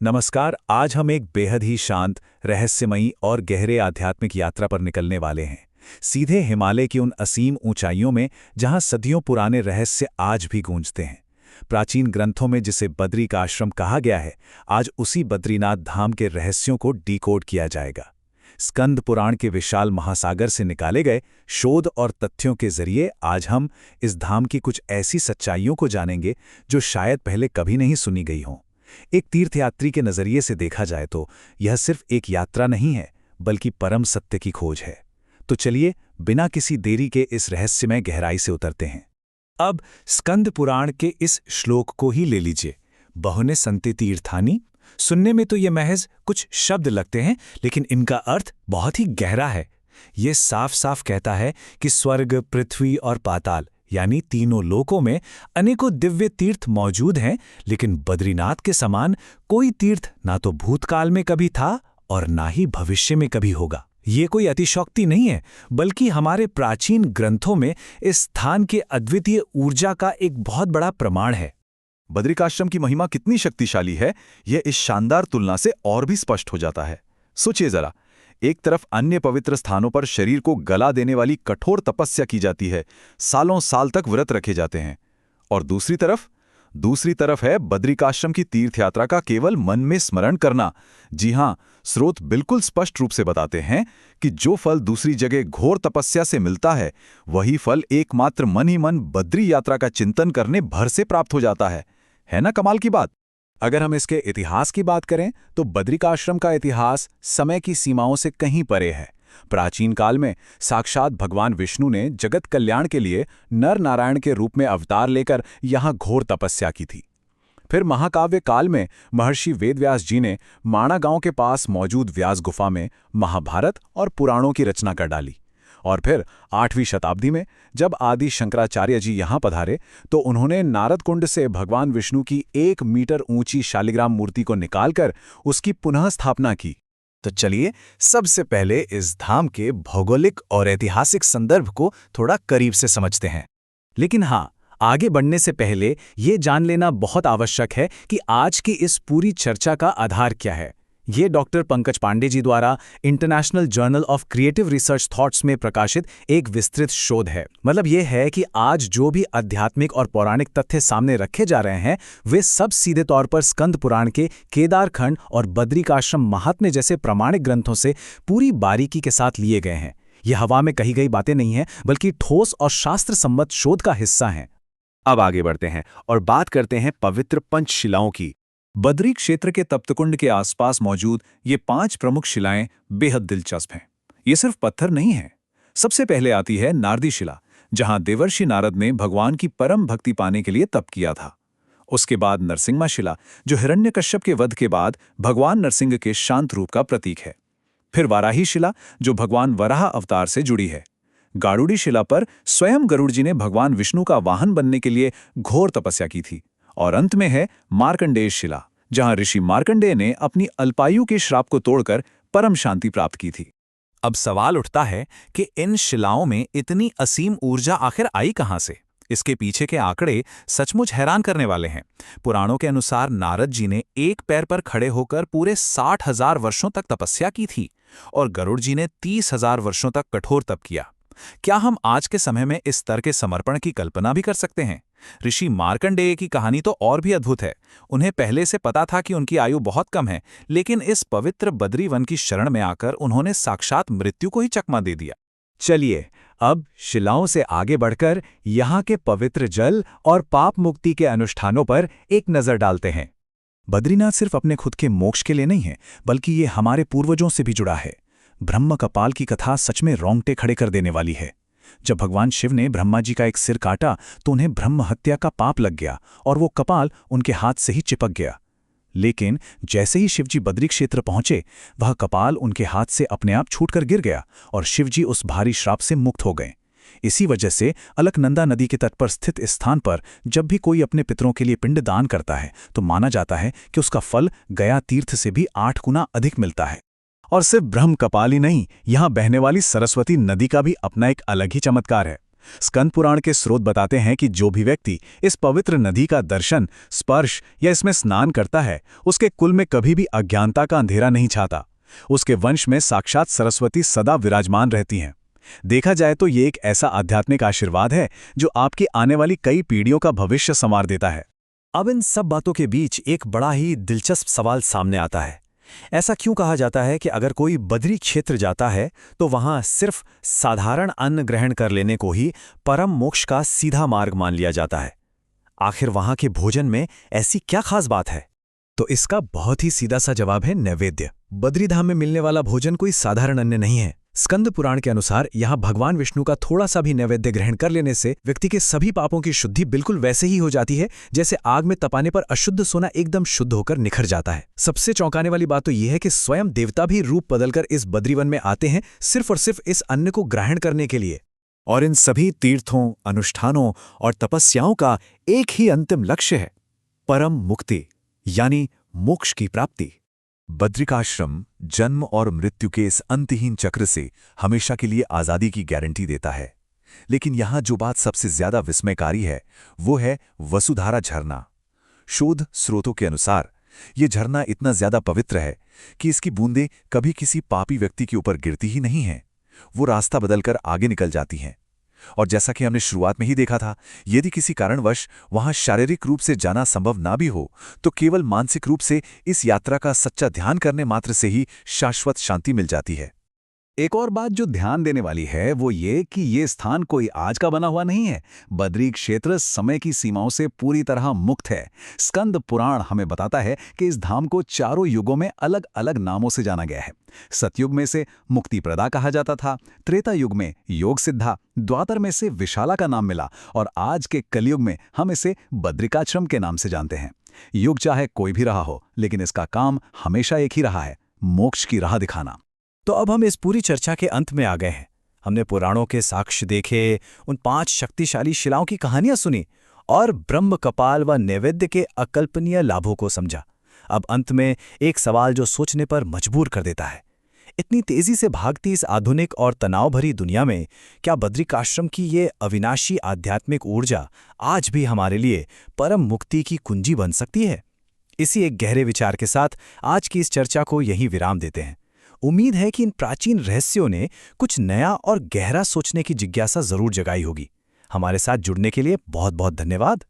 नमस्कार। आज हम एक बेहद ही शांत, रहस्यमयी और गहरे आध्यात्मिक यात्रा पर निकलने वाले हैं। सीधे हिमालय की उन असीम ऊंचाइयों में जहां सदियों पुराने रहस्य आज भी गूंजते हैं। प्राचीन ग्रंथों में जिसे बद्री का आश्रम कहा गया है, आज उसी बद्रीनाथ धाम के रहस्यों को डिकोड किया जाएगा। स्कंद पुराण के विशाल महासागर से निकाले गए शोध और तथ्यों के जरिए आज हम इस धाम की कुछ ऐसी सच्चाइयों को जानेंगे जो शायद पहले कभी नहीं सुनी गई हों। एक तीर्थयात्री के नजरिए से देखा जाए तो यह सिर्फ एक यात्रा नहीं है, बल्कि परम सत्य की खोज है। तो चलिए बिना किसी देरी के इस रहस्यमय गहराई से उतरते हैं। अब स्कंद पुराण के इस श्लोक को ही ले लीजिए, बहुने संति तीर्थानि। सुनने में तो ये महज कुछ शब्द लगते हैं, लेकिन इनका अर्थ बहुत ही गहरा है। ये साफ साफ कहता है कि स्वर्ग, पृथ्वी और पाताल यानी तीनों लोकों में अनेकों दिव्य तीर्थ मौजूद हैं, लेकिन बद्रीनाथ के समान कोई तीर्थ ना तो भूतकाल में कभी था और ना ही भविष्य में कभी होगा। ये कोई अतिशयोक्ति नहीं है, बल्कि हमारे प्राचीन ग्रंथों में इस स्थान के अद्वितीय ऊर्जा का एक बहुत बड़ा प्रमाण है। बद्रिकाश्रम की महिमा कितनी शक्तिशाली है, यह इस शानदार तुलना से और भी स्पष्ट हो जाता है। सोचिए जरा, एक तरफ अन्य पवित्र स्थानों पर शरीर को गला देने वाली कठोर तपस्या की जाती है, सालों साल तक व्रत रखे जाते हैं, और दूसरी तरफ है बद्रिकाश्रम की तीर्थयात्रा का केवल मन में स्मरण करना। जी हां, स्रोत बिल्कुल स्पष्ट रूप से बताते हैं कि जो फल दूसरी जगह घोर तपस्या से मिलता है, वही फल एकमात्र मन ही मन बद्री यात्रा का चिंतन करने भर से प्राप्त हो जाता है ना कमाल की बात। अगर हम इसके इतिहास की बात करें तो बद्रिकाश्रम का इतिहास समय की सीमाओं से कहीं परे है। प्राचीन काल में साक्षात भगवान विष्णु ने जगत कल्याण के लिए नर नारायण के रूप में अवतार लेकर यहाँ घोर तपस्या की थी। फिर महाकाव्य काल में महर्षि वेदव्यास जी ने माणा गांव के पास मौजूद व्यास गुफा में महाभारत और पुराणों की रचना कर डाली। और फिर 8वीं शताब्दी में जब आदि शंकराचार्य जी यहाँ पधारे तो उन्होंने नारद कुंड से भगवान विष्णु की 1 मीटर ऊंची शालिग्राम मूर्ति को निकालकर उसकी पुनः स्थापना की। तो चलिए सबसे पहले इस धाम के भौगोलिक और ऐतिहासिक संदर्भ को थोड़ा करीब से समझते हैं। लेकिन हाँ, आगे बढ़ने से पहले ये जान लेना बहुत आवश्यक है कि आज की इस पूरी चर्चा का आधार क्या है। ये डॉक्टर पंकज पांडे जी द्वारा international journal of creative research thoughts में प्रकाशित एक विस्तृत शोध है। मतलब ये है कि आज जो भी आध्यात्मिक और पौराणिक तथ्य सामने रखे जा रहे हैं, वे सब सीधे तौर पर स्कंद पुराण के केदारखंड और बद्रिकाश्रम महात्म्य जैसे प्रामाणिक ग्रंथों से पूरी बारीकी के साथ लिए गए हैं। ये हवा में कही गई बातें नहीं हैं, बल्कि ठोस और शास्त्र सम्मत शोध का हिस्सा हैं। अब आगे बढ़ते हैं और बात करते हैं पवित्र पंचशिलाओं की। बद्री क्षेत्र के तप्तकुंड के आसपास मौजूद ये 5 प्रमुख शिलाएं बेहद दिलचस्प हैं। ये सिर्फ पत्थर नहीं हैं। सबसे पहले आती है नारदी शिला, जहां देवर्षि नारद ने भगवान की परम भक्ति पाने के लिए तप किया था। उसके बाद नरसिंह शिला, जो हिरण्यकश्यप के वध के बाद भगवान नरसिंह के शांत रूप का प्रतीक है। फिर वाराही शिला, जो भगवान वराह अवतार से जुड़ी है। गारुड़ी शिला पर स्वयं गरुड़ जी ने भगवान विष्णु का वाहन बनने के लिए घोर तपस्या की थी। और अंत में है मार्कंडेय शिला, जहां ऋषि मार्कंडेय ने अपनी अल्पायु के श्राप को तोड़कर परम शांति प्राप्त की थी। अब सवाल उठता है कि इन शिलाओं में इतनी असीम ऊर्जा आखिर आई कहां से? इसके पीछे के आंकड़े सचमुच हैरान करने वाले हैं। पुराणों के अनुसार नारद जी ने एक पैर पर खड़े होकर पूरे 60,000 वर्षों तक तपस्या की थी और गरुड़ जी ने 30,000 वर्षों तक कठोर तप किया। क्या हम आज के समय में इस स्तर के समर्पण की कल्पना भी कर सकते हैं? ऋषि मार्कंडेय की कहानी तो और भी अद्भुत है। उन्हें पहले से पता था कि उनकी आयु बहुत कम है, लेकिन इस पवित्र बद्री वन की शरण में आकर उन्होंने साक्षात मृत्यु को ही चकमा दे दिया। चलिए अब शिलाओं से आगे बढ़कर यहाँ के पवित्र जल और पाप मुक्ति के अनुष्ठानों पर एक नजर डालते हैं। बद्रीनाथ सिर्फ अपने खुद के मोक्ष के लिए नहीं है, बल्कि ये हमारे पूर्वजों से भी जुड़ा है। ब्रह्म कपाल की कथा सच में रोंगटे खड़े कर देने वाली है। जब भगवान शिव ने ब्रह्मा जी का एक सिर काटा तो उन्हें ब्रह्म हत्या का पाप लग गया और वो कपाल उनके हाथ से ही चिपक गया। लेकिन जैसे ही शिवजी बद्री क्षेत्र पहुंचे, वह कपाल उनके हाथ से अपने आप छूटकर गिर गया और शिवजी उस भारी श्राप से मुक्त हो गए। इसी वजह से अलकनंदा नदी के तट पर स्थित इस स्थान पर जब भी कोई अपने पितरों के लिए पिंड दान करता है तो माना जाता है कि उसका फल गया तीर्थ से भी 8 गुना अधिक मिलता है। और सिर्फ ब्रह्म कपाल ही नहीं, यहाँ बहने वाली सरस्वती नदी का भी अपना एक अलग ही चमत्कार है। स्कंद पुराण के स्रोत बताते हैं कि जो भी व्यक्ति इस पवित्र नदी का दर्शन, स्पर्श या इसमें स्नान करता है, उसके कुल में कभी भी अज्ञानता का अंधेरा नहीं छाता। उसके वंश में साक्षात सरस्वती सदा विराजमान रहती हैं। देखा जाए तो ये एक ऐसा आध्यात्मिक आशीर्वाद है जो आपकी आने वाली कई पीढ़ियों का भविष्य संवार देता है। अब इन सब बातों के बीच एक बड़ा ही दिलचस्प सवाल सामने आता है। ऐसा क्यों कहा जाता है कि अगर कोई बद्री क्षेत्र जाता है तो वहां सिर्फ साधारण अन्न ग्रहण कर लेने को ही परम मोक्ष का सीधा मार्ग मान लिया जाता है? आखिर वहां के भोजन में ऐसी क्या खास बात है? तो इसका बहुत ही सीधा सा जवाब है नैवेद्य। बद्रीधाम में मिलने वाला भोजन कोई साधारण अन्न नहीं है। स्कंद पुराण के अनुसार यहाँ भगवान विष्णु का थोड़ा सा भी नैवेद्य ग्रहण कर लेने से व्यक्ति के सभी पापों की शुद्धि बिल्कुल वैसे ही हो जाती है जैसे आग में तपाने पर अशुद्ध सोना एकदम शुद्ध होकर निखर जाता है। सबसे चौंकाने वाली बात तो यह है कि स्वयं देवता भी रूप बदलकर इस बद्रीवन में आते हैं सिर्फ और सिर्फ इस अन्न को ग्रहण करने के लिए। और इन सभी तीर्थों, अनुष्ठानों और तपस्याओं का एक ही अंतिम लक्ष्य है, परम मुक्ति यानी मोक्ष की प्राप्ति। बद्रिकाश्रम जन्म और मृत्यु के इस अंतहीन चक्र से हमेशा के लिए आज़ादी की गारंटी देता है। लेकिन यहाँ जो बात सबसे ज्यादा विस्मयकारी है वो है वसुधारा झरना। शोध स्रोतों के अनुसार ये झरना इतना ज्यादा पवित्र है कि इसकी बूंदें कभी किसी पापी व्यक्ति के ऊपर गिरती ही नहीं हैं, वो रास्ता बदलकर आगे निकल जाती हैं। और जैसा कि हमने शुरुआत में ही देखा था, यदि किसी कारणवश वहां शारीरिक रूप से जाना संभव ना भी हो तो केवल मानसिक रूप से इस यात्रा का सच्चा ध्यान करने मात्र से ही शाश्वत शांति मिल जाती है। एक और बात जो ध्यान देने वाली है वो ये कि ये स्थान कोई आज का बना हुआ नहीं है। बद्री क्षेत्र समय की सीमाओं से पूरी तरह मुक्त है। स्कंद पुराण हमें बताता है कि इस धाम को चारों युगों में अलग अलग नामों से जाना गया है। सतयुग में से मुक्ति प्रदा कहा जाता था, त्रेता युग में योग सिद्धा, द्वापर में से विशाला का नाम मिला और आज के कलयुग में हम इसे बद्रिकाश्रम के नाम से जानते हैं। युग चाहे कोई भी रहा हो, लेकिन इसका काम हमेशा एक ही रहा है, मोक्ष की राह दिखाना। तो अब हम इस पूरी चर्चा के अंत में आ गए हैं। हमने पुराणों के साक्ष्य देखे, उन 5 शक्तिशाली शिलाओं की कहानियां सुनी और ब्रह्म कपाल व नैवेद्य के अकल्पनीय लाभों को समझा। अब अंत में एक सवाल जो सोचने पर मजबूर कर देता है। इतनी तेजी से भागती इस आधुनिक और तनाव भरी दुनिया में क्या बद्रिकाश्रम की ये अविनाशी आध्यात्मिक ऊर्जा आज भी हमारे लिए परम मुक्ति की कुंजी बन सकती है? इसी एक गहरे विचार के साथ आज की इस चर्चा को यहीं विराम देते हैं। उम्मीद है कि इन प्राचीन रहस्यों ने कुछ नया और गहरा सोचने की जिज्ञासा जरूर जगाई होगी। हमारे साथ जुड़ने के लिए बहुत बहुत धन्यवाद।